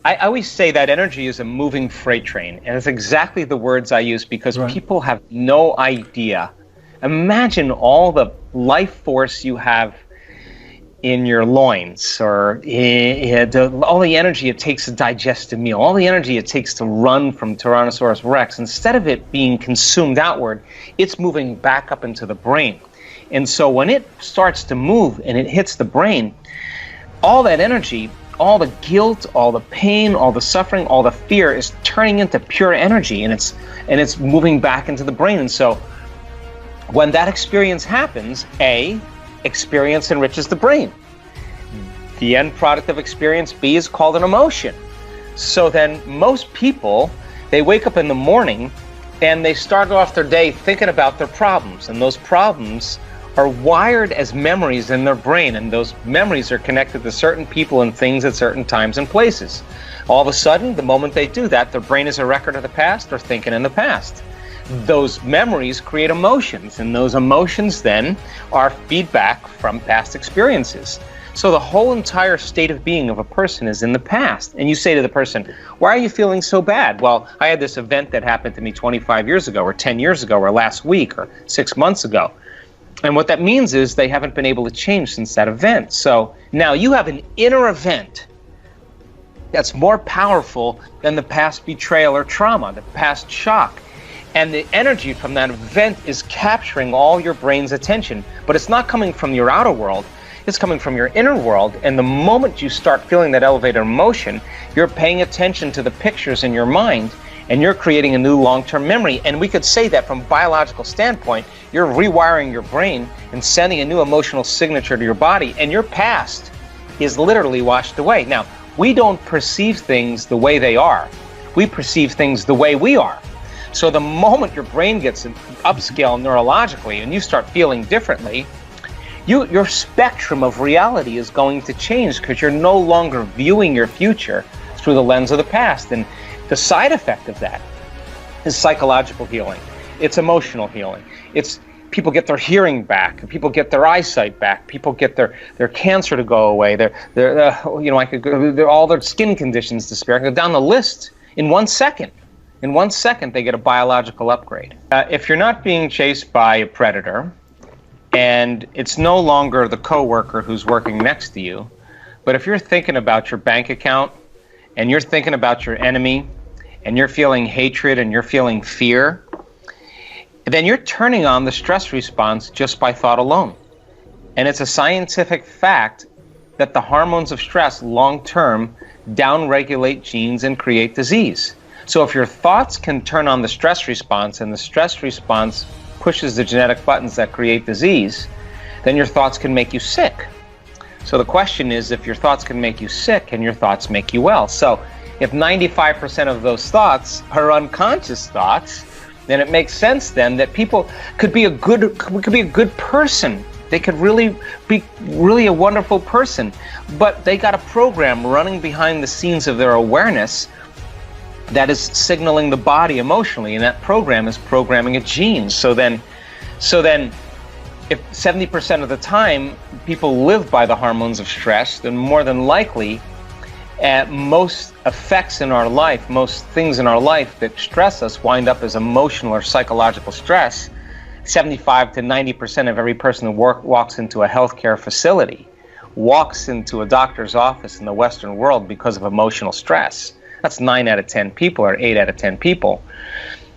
I always say that energy is a moving freight train, and it's exactly the words I use because people have no idea. Imagine all the life force you have in your loins, or all the energy it takes to digest a meal, all the energy it takes to run from Tyrannosaurus Rex. Instead of it being consumed outward, it's moving back up into the brain. And so when it starts to move and it hits the brain, all that energy, all the guilt, all the pain, all the suffering, all the fear is turning into pure energy, and it's moving back into the brain. And so when that experience happens, experience enriches the brain. The end product of experience, B, is called an emotion. So then most people, they wake up in the morning and they start off their day thinking about their problems, and those problems are wired as memories in their brain, and those memories are connected to certain people and things at certain times and places. All of a sudden, the moment they do that, their brain is a record of the past. They're thinking in the past. Those memories create emotions, and those emotions then are feedback from past experiences. So the whole entire state of being of a person is in the past. And you say to the person, why are you feeling so bad? Well, I had this event that happened to me 25 years ago, or 10 years ago, or last week, or 6 months ago. And what that means is they haven't been able to change since that event. So now you have an inner event that's more powerful than the past betrayal or trauma, the past shock. And the energy from that event is capturing all your brain's attention. But it's not coming from your outer world. It's coming from your inner world. And the moment you start feeling that elevated emotion, you're paying attention to the pictures in your mind, and you're creating a new long-term memory. And we could say that from a biological standpoint, you're rewiring your brain and sending a new emotional signature to your body, and your past is literally washed away. Now, we don't perceive things the way they are. We perceive things the way we are. So the moment your brain gets upscale neurologically and you start feeling differently, your spectrum of reality is going to change, because you're no longer viewing your future through the lens of the past. And the side effect of that is psychological healing. It's emotional healing. It's people get their hearing back, people get their eyesight back, people get their cancer to go away, all their skin conditions disappear. I could go down the list in 1 second. In 1 second, they get a biological upgrade. If you're not being chased by a predator, and it's no longer the coworker who's working next to you, but if you're thinking about your bank account, and you're thinking about your enemy, and you're feeling hatred, and you're feeling fear, then you're turning on the stress response just by thought alone. And it's a scientific fact that the hormones of stress long-term downregulate genes and create disease. So if your thoughts can turn on the stress response, and the stress response pushes the genetic buttons that create disease, then your thoughts can make you sick. So the question is, if your thoughts can make you sick, can your thoughts make you well? So if 95% of those thoughts are unconscious thoughts, then it makes sense then that people could be a good person. They could really be a wonderful person, but they got a program running behind the scenes of their awareness that is signaling the body emotionally, and that program is programming a gene. So then if 70% of the time people live by the hormones of stress, then more than likely most effects in our life, most things in our life that stress us wind up as emotional or psychological stress. 75 to 90% of every person who walks into a healthcare facility walks into a doctor's office in the Western world because of emotional stress. That's 9 out of 10 people, or 8 out of 10 people.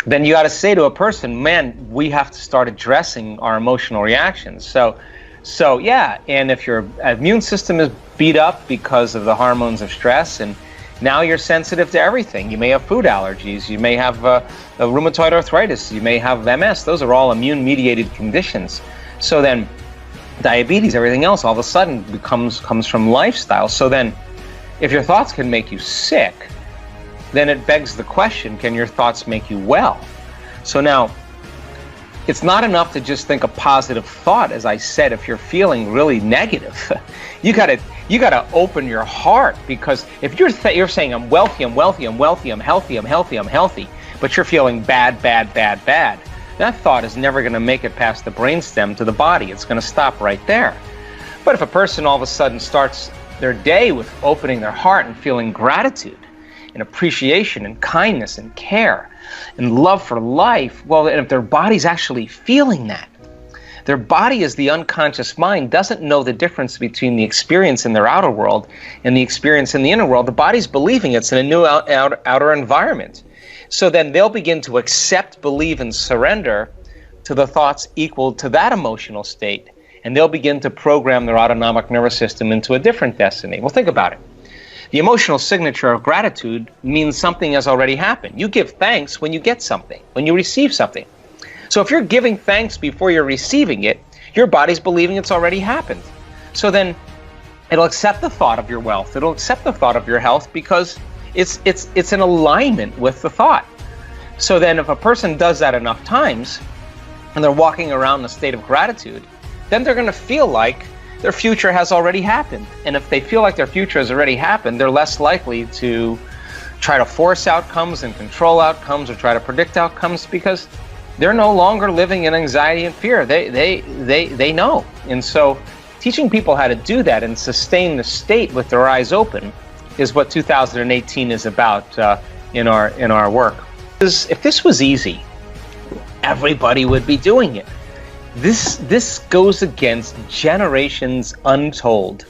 Then you got to say to a person, man, we have to start addressing our emotional reactions. So yeah, and if your immune system is beat up because of the hormones of stress, and now you're sensitive to everything. You may have food allergies, you may have a rheumatoid arthritis, you may have MS. Those are all immune-mediated conditions. So then diabetes, everything else, all of a sudden comes from lifestyle. So then if your thoughts can make you sick, then it begs the question, can your thoughts make you well? So now, it's not enough to just think a positive thought. As I said, if you're feeling really negative, you gotta open your heart, because if you're saying I'm wealthy, I'm wealthy, I'm wealthy, I'm healthy, I'm healthy, I'm healthy, but you're feeling bad, that thought is never gonna make it past the brainstem to the body. It's gonna stop right there. But if a person all of a sudden starts their day with opening their heart and feeling gratitude, and appreciation and kindness and care and love for life, well, and if their body's actually feeling that, their body, as the unconscious mind, doesn't know the difference between the experience in their outer world and the experience in the inner world. The body's believing it's in a new outer environment. So then they'll begin to accept, believe, and surrender to the thoughts equal to that emotional state. And they'll begin to program their autonomic nervous system into a different destiny. Well, think about it. The emotional signature of gratitude means something has already happened. You give thanks when you get something, when you receive something. So if you're giving thanks before you're receiving it, your body's believing it's already happened. So then it'll accept the thought of your wealth. It'll accept the thought of your health because it's in alignment with the thought. So then if a person does that enough times and they're walking around in a state of gratitude, then they're going to feel like their future has already happened. And if they feel like their future has already happened, they're less likely to try to force outcomes and control outcomes or try to predict outcomes because they're no longer living in anxiety and fear. They know. And so teaching people how to do that and sustain the state with their eyes open is what 2018 is about in our work. If this was easy, everybody would be doing it. This goes against generations untold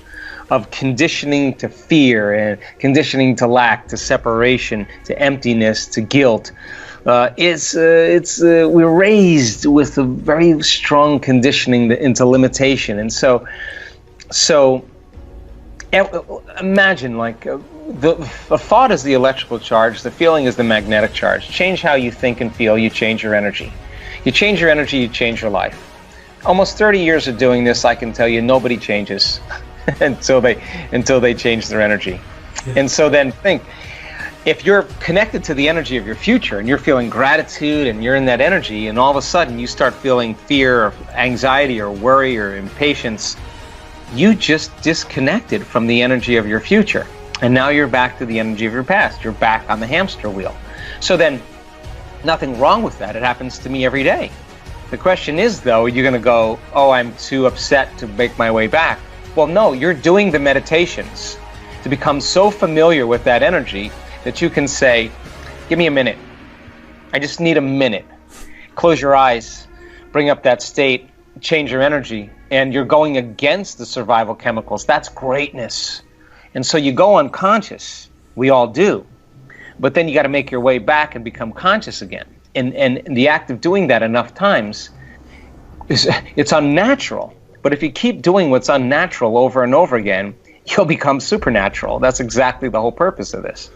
of conditioning to fear and conditioning to lack, to separation, to emptiness, to guilt. We're raised with a very strong conditioning into limitation, and so imagine like the thought is the electrical charge, the feeling is the magnetic charge. Change how you think and feel, you change your energy. You change your energy, you change your life. Almost 30 years of doing this, I can tell you nobody changes until they change their energy. Yeah. And so then think, if you're connected to the energy of your future and you're feeling gratitude and you're in that energy and all of a sudden you start feeling fear or anxiety or worry or impatience, you just disconnected from the energy of your future. And now you're back to the energy of your past. You're back on the hamster wheel. So then nothing wrong with that. It happens to me every day. The question is, though, you're going to go, oh, I'm too upset to make my way back. Well, no, you're doing the meditations to become so familiar with that energy that you can say, give me a minute. I just need a minute. Close your eyes, bring up that state, change your energy, and you're going against the survival chemicals. That's greatness. And so you go unconscious. We all do. But then you got to make your way back and become conscious again. And the act of doing that enough times, it's unnatural. But if you keep doing what's unnatural over and over again, you'll become supernatural. That's exactly the whole purpose of this.